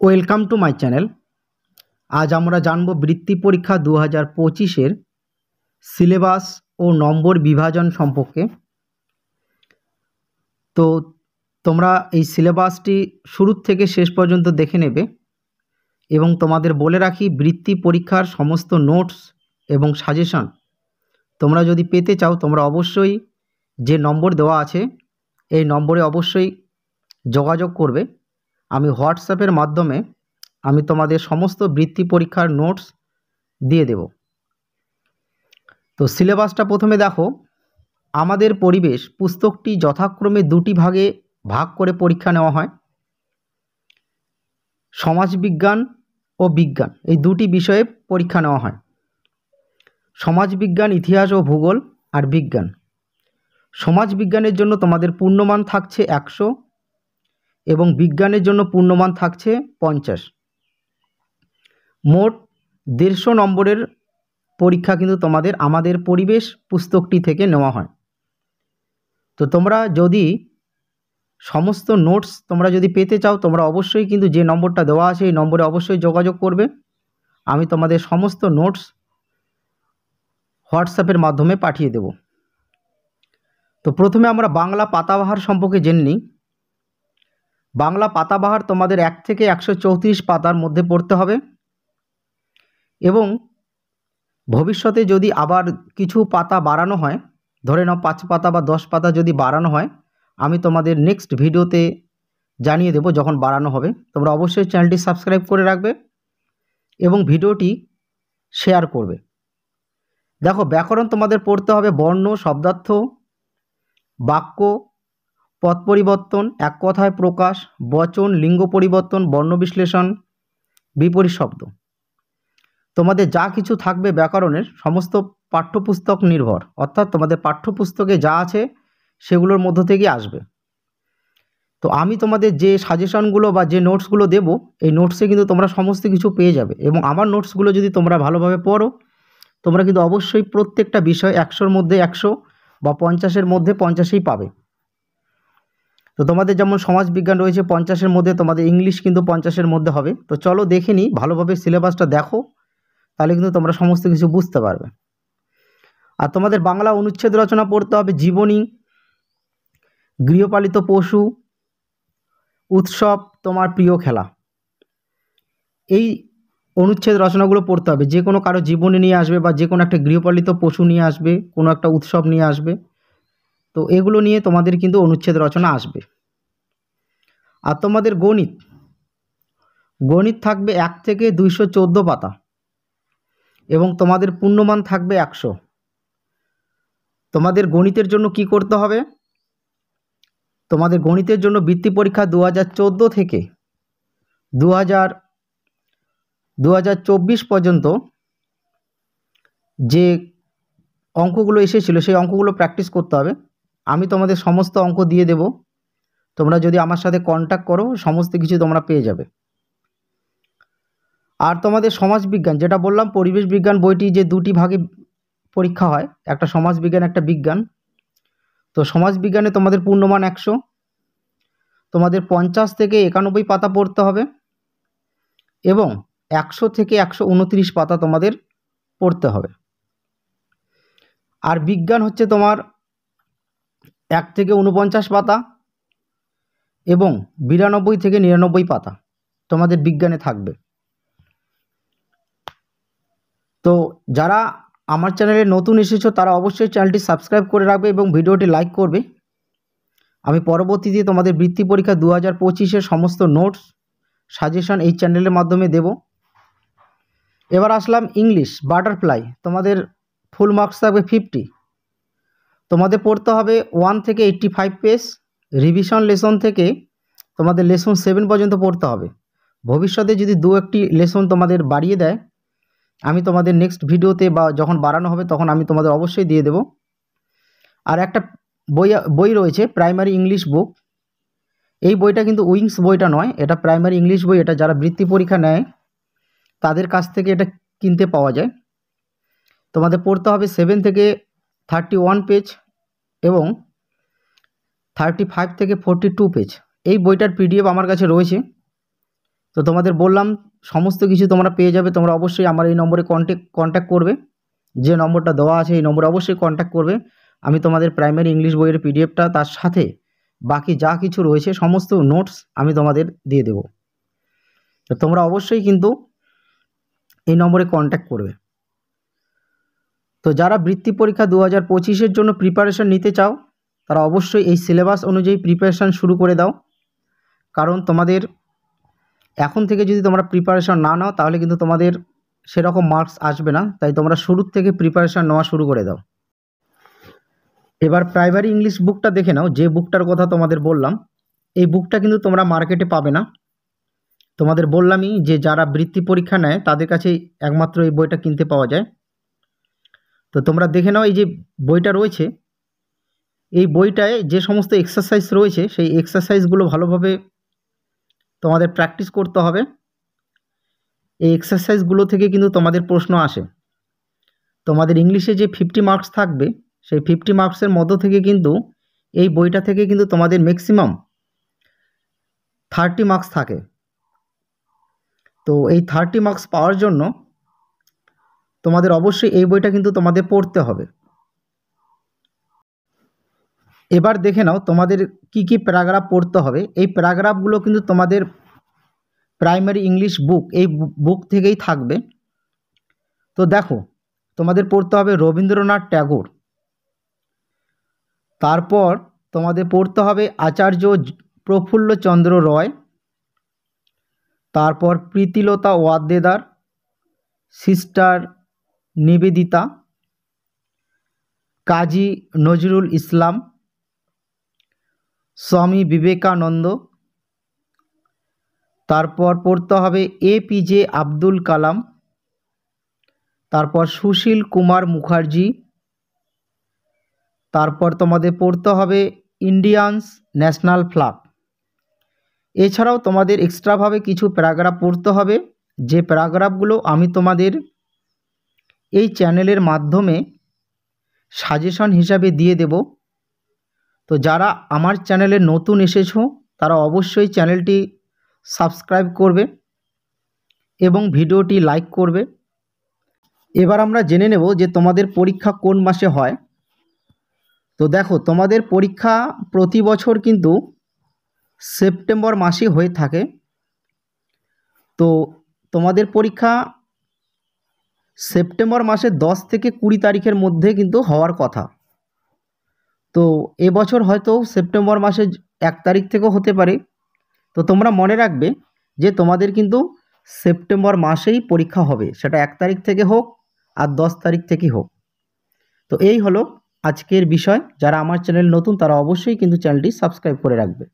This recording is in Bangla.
Welcome to my channel. আজ আমরা জানব বৃত্তি পরীক্ষা 2025-এর সিলেবাস ও নম্বর বিভাজন সম্পর্কে। তো তোমরা এই সিলেবাসটি শুরু থেকে শেষ পর্যন্ত দেখে নেবে এবং তোমাদের বলে রাখি, বৃত্তি পরীক্ষার সমস্ত নোটস এবং সাজেশন তোমরা যদি পেতে চাও, তোমরা অবশ্যই যে নম্বর দেওয়া আছে এই নম্বরে অবশ্যই যোগাযোগ করবে। আমি হোয়াটসঅ্যাপের মাধ্যমে আমি তোমাদের সমস্ত বৃত্তি পরীক্ষার নোটস দিয়ে দেব। তো সিলেবাসটা প্রথমে দেখো। আমাদের পরিবেশ পুস্তকটি যথাক্রমে দুটি ভাগে ভাগ করে পরীক্ষা নেওয়া হয়। সমাজবিজ্ঞান ও বিজ্ঞান এই দুটি বিষয়ে পরীক্ষা নেওয়া হয়। সমাজবিজ্ঞান, ইতিহাস ও ভূগোল আর বিজ্ঞান। সমাজবিজ্ঞানের জন্য তোমাদের পূর্ণমান থাকছে 100 এবং বিজ্ঞানের জন্য পূর্ণমান থাকছে 50। মোট 150 নম্বরের পরীক্ষা কিন্তু তোমাদের আমাদের পরিবেশ পুস্তকটি থেকে নেওয়া হয়। তো তোমরা যদি সমস্ত নোটস তোমরা যদি পেতে চাও, তোমরা অবশ্যই কিন্তু যে নম্বরটা দেওয়া আছে এই নম্বরে অবশ্যই যোগাযোগ করবে। আমি তোমাদের সমস্ত নোটস হোয়াটসঅ্যাপের মাধ্যমে পাঠিয়ে দেব। তো প্রথমে আমরা বাংলা পাতাবাহার সম্পর্কে জেনে নিই। বাংলা পাতাবাহার তোমাদের 1 থেকে 134 পাতার মধ্যে পড়তে হবে এবং ভবিষ্যতে যদি আবার কিছু পাতা বাড়ানো হয়, ধরে নাও 5 পাতা বা 10 পাতা যদি বাড়ানো হয়, আমি তোমাদের নেক্সট ভিডিওতে জানিয়ে দেব যখন বাড়ানো হবে। তোমরা অবশ্যই চ্যানেলটি সাবস্ক্রাইব করে রাখবে এবং ভিডিওটি শেয়ার করবে। দেখো, ব্যাকরণ তোমাদের পড়তে হবে বর্ণ, শব্দার্থ, বাক্য, পদ পরিবর্তন, এক কথায় প্রকাশ, বচন, লিঙ্গ পরিবর্তন, বর্ণ বিশ্লেষণ, বিপরীত শব্দ। তোমাদের যা কিছু থাকবে ব্যাকরণের সমস্ত পাঠ্যপুস্তক নির্ভর, অর্থাৎ তোমাদের পাঠ্যপুস্তকে যা আছে সেগুলোর মধ্য থেকে আসবে। তো আমি তোমাদের যে সাজেশনগুলো বা যে নোটসগুলো দেব, এই নোটসে কিন্তু তোমরা সমস্ত কিছু পেয়ে যাবে এবং আমার নোটসগুলো যদি তোমরা ভালোভাবে পড়ো, তোমরা কিন্তু অবশ্যই প্রত্যেকটা বিষয় 100-র মধ্যে 100 বা 50-এর মধ্যে 50ই পাবে। তো তোমাদের যেমন সমাজবিজ্ঞান রয়েছে 50-এর মধ্যে, তোমাদের ইংলিশ কিন্তু 50-এর মধ্যে হবে। তো চলো দেখে নিই, ভালোভাবে সিলেবাসটা দেখো, তাহলে কিন্তু তোমরা সমস্ত কিছু বুঝতে পারবে। আর তোমাদের বাংলা অনুচ্ছেদ রচনা পড়তে হবে জীবনী, গৃহপালিত পশু, উৎসব, তোমার প্রিয় খেলা। এই অনুচ্ছেদ রচনাগুলো পড়তে হবে। যে কোনো কারো জীবনী নিয়ে আসবে বা যে কোনো একটা গৃহপালিত পশু নিয়ে আসবে, কোনো একটা উৎসব নিয়ে আসবে। তো এগুলো নিয়ে তোমাদের কিন্তু অনুচ্ছেদ রচনা আসবে। আর তোমাদের গণিত থাকবে 1 থেকে 214 পাতা এবং তোমাদের পূর্ণমান থাকবে 100। তোমাদের গণিতের জন্য কি করতে হবে? তোমাদের গণিতের জন্য বৃত্তি পরীক্ষা 2014 থেকে 2024 পর্যন্ত যে অঙ্কগুলো এসেছিল সেই অঙ্কগুলো প্র্যাকটিস করতে হবে। আমি তোমাদের সমস্ত অঙ্ক দিয়ে দেব। তোমরা যদি আমার সাথে কন্ট্যাক্ট করো, সমস্ত কিছু তোমরা পেয়ে যাবে। আর তোমাদের সমাজবিজ্ঞান, যেটা বললাম পরিবেশ বিজ্ঞান বইটি যে দুটি ভাগে পরীক্ষা হয়, একটা সমাজবিজ্ঞান একটা বিজ্ঞান। তো সমাজবিজ্ঞানে তোমাদের পূর্ণমান 100, তোমাদের 50 থেকে 91 পাতা পড়তে হবে এবং 100 থেকে 129 পাতা তোমাদের পড়তে হবে। আর বিজ্ঞান হচ্ছে তোমার 1 থেকে 49 পাতা এবং 92 থেকে 99 পাতা তোমাদের বিজ্ঞানে থাকবে। তো যারা আমার চ্যানেলে নতুন এসেছো তারা অবশ্যই চ্যানেলটি সাবস্ক্রাইব করে রাখবে এবং ভিডিওটি লাইক করবে। আমি পরবর্তীতে তোমাদের বৃত্তি পরীক্ষা 2025-এর সমস্ত নোটস সাজেশন এই চ্যানেলের মাধ্যমে দেব। এবার আসলাম ইংলিশ বাটারফ্লাই। তোমাদের ফুল মার্কস থাকবে 50। তোমাদের পড়তে হবে 1 থেকে 85 পেজ। রিভিশন লেসন থেকে তোমাদের লেসন 7 পর্যন্ত পড়তে হবে। ভবিষ্যতে যদি 2-1টি লেসন তোমাদের বাড়িয়ে দেয়, আমি তোমাদের নেক্সট ভিডিওতে বা যখন বাড়ানো হবে তখন আমি তোমাদের অবশ্যই দিয়ে দেব। আর একটা বই রয়েছে প্রাইমারি ইংলিশ বুক। এই বইটা কিন্তু উইংস বইটা নয়, এটা প্রাইমারি ইংলিশ বই। এটা যারা বৃত্তি পরীক্ষা নেয় তাদের কাছ থেকে এটা কিনতে পাওয়া যায়। তোমাদের পড়তে হবে 7 থেকে 31 পেজ এবং 35 থেকে 42 পেজ। এই বইটার পিডিএফ আমার কাছে রয়েছে, তো তোমাদের বললাম সমস্ত কিছু তোমরা পেয়ে যাবে। তোমরা অবশ্যই আমার এই নম্বরে কন্ট্যাক্ট করবে, যে নম্বরটা দেওয়া আছে এই নম্বরে অবশ্যই কন্ট্যাক্ট করবে। আমি তোমাদের প্রাইমারি ইংলিশ বইয়ের পিডিএফটা তার সাথে বাকি যা কিছু রয়েছে সমস্ত নোটস আমি তোমাদের দিয়ে দেব। তো তোমরা অবশ্যই কিন্তু এই নম্বরে কন্ট্যাক্ট করবে। তো যারা বৃত্তি পরীক্ষা 2025-এর জন্য প্রিপারেশন নিতে চাও তারা অবশ্যই এই সিলেবাস অনুযায়ী প্রিপারেশন শুরু করে দাও, কারণ তোমাদের এখন থেকে যদি তোমরা প্রিপারেশন না নাও তাহলে কিন্তু তোমাদের সেরকম মার্কস আসবে না। তাই তোমরা শুরুর থেকে প্রিপারেশন নেওয়া শুরু করে দাও। এবার প্রাইমারি ইংলিশ বুকটা দেখে নাও, যে বুকটার কথা তোমাদের বললাম। এই বুকটা কিন্তু তোমরা মার্কেটে পাবে না। তোমাদের বললামই যে যারা বৃত্তি পরীক্ষা নেয় তাদের কাছে একমাত্র এই বইটা কিনতে পাওয়া যায়। তো তোমরা দেখে নাও, এই যে বইটা রয়েছে এই বইটায় যে সমস্ত এক্সারসাইজ রয়েছে সেই এক্সারসাইজগুলো ভালোভাবে তোমাদের প্র্যাকটিস করতে হবে। এই এক্সারসাইজগুলো থেকে কিন্তু তোমাদের প্রশ্ন আসে। তোমাদের ইংলিশে যে 50 মার্কস থাকবে সেই 50 মার্কসের মধ্য থেকে কিন্তু এই বইটা থেকে কিন্তু তোমাদের ম্যাক্সিমাম 30 মার্কস থাকে। তো এই 30 মার্কস পাওয়ার জন্য তোমাদের অবশ্যই এই বইটা কিন্তু তোমাদের পড়তে হবে। এবার দেখে নাও তোমাদের কি কি প্যারাগ্রাফ পড়তে হবে। এই প্যারাগ্রাফগুলো কিন্তু তোমাদের প্রাইমারি ইংলিশ বুক এই বুক থেকেই থাকবে। তো দেখো, তোমাদের পড়তে হবে রবীন্দ্রনাথ ট্যাগোর, তারপর তোমাদের পড়তে হবে আচার্য প্রফুল্লচন্দ্র রয়, তারপর প্রীতিলতা ওয়াদ্দেদার, সিস্টার নিবেদিতা, কাজী নজরুল ইসলাম, স্বামী বিবেকানন্দ, তারপর পড়তে হবে এপিজে আব্দুল কালাম, তারপর সুশীল কুমার মুখার্জি, তারপর তোমাদের পড়তে হবে ইন্ডিয়ানস ন্যাশনাল ফ্ল্যাগ। এছাড়াও তোমাদের এক্সট্রাভাবে কিছু প্যারাগ্রাফ পড়তে হবে, যে প্যারাগ্রাফগুলো আমি তোমাদের এই চ্যানেলের মাধ্যমে সাজেশন হিসাবে দিয়ে দেব। তো যারা আমার চ্যানেলে নতুন এসেছো তারা অবশ্যই চ্যানেলটি সাবস্ক্রাইব করবে এবং ভিডিওটি লাইক করবে। এবার আমরা জেনে নেব যে তোমাদের পরীক্ষা কোন মাসে হয়। তো দেখো, তোমাদের পরীক্ষা প্রতি বছর কিন্তু সেপ্টেম্বর মাসে হয়ে থাকে। তো তোমাদের পরীক্ষা সেপ্টেম্বর মাসের 10 থেকে 20 তারিখের মধ্যে কিন্তু হওয়ার কথা। তো এবছর হয়তো সেপ্টেম্বর মাসের 1 তারিখ থেকেও হতে পারে। তো তোমরা মনে রাখবে যে তোমাদের কিন্তু সেপ্টেম্বর মাসেই পরীক্ষা হবে, সেটা 1 তারিখ থেকে হোক আর 10 তারিখ থেকে হোক। তো এই হলো আজকের বিষয়। যারা আমার চ্যানেল নতুন তারা অবশ্যই কিন্তু চ্যানেলটি সাবস্ক্রাইব করে রাখবে।